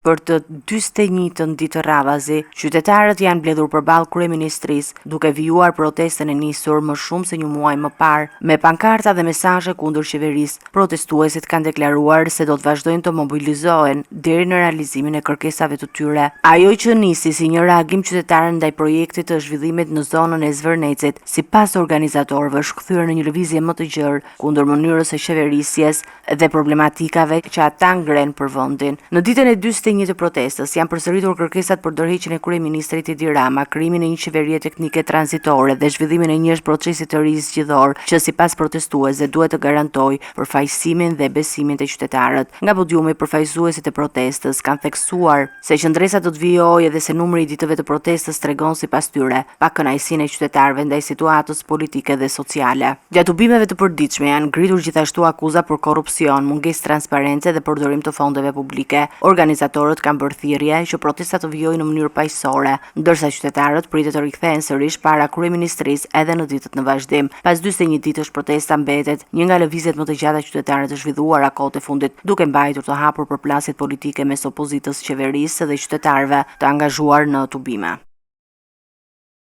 për të 41 ditë radhazi, qytetarët janë mbledhur përballë kryeministrisë duke vijuar protestën e nisur më shumë se një muaj më parë me pankarta dhe mesazhe kundër qeverisë. Protestuesit kanë deklaruar se do të vazhdojnë të mobilizohen deri në realizimin e kërkesave të tyre. Ajo që nisi si një reagim qytetar ndaj projektit të zhvillimit në zonën e Zvërnecit, sipas organizatorëve, është kthyer në një lëvizje më të gjerë kundër mënyrës së qeverisjes dhe problematikave që ata ngren për vendin. Në ditën e 41 të protestës janë përsëritur kërkesat për dorëheqjen e kryeministrit Edi Rama, krijimin e një qeverie teknike tranzitore dhe zhvillimin e një procesit të ri zgjidhor që sipas protestuesve duhet të garantojë përfaqësimin dhe besimin të qytetarët. Nga podiumi, përfaqësuesit e protestës kanë theksuar se qendresa do të vijojë dhe se numri i ditëve të protestës tregon sipas tyre pa kënaqësinë e qytetarëve ndaj situatës politike dhe sociale. Gjatë tubimeve të përditshme janë ngritur gjithashtu akuza për korrupsion, mungesë transparence dhe përdorim të fondeve publike. Organizatorët kanë bërë thirrje që protestat të vijojnë në mënyrë paqësore, ndërsa qytetarët pritet të rikthehen sërish para kryeministrisë edhe në ditët në vazhdim. Pas 41 ditësh, protesta mbetet një nga lëvizjet më të gjata qytetare të zhvilluara kohët e fundit, duke mbajtur të hapur përplasjet politike mes opozitës, qeverisë dhe qytetarëve të angazhuar në tubime.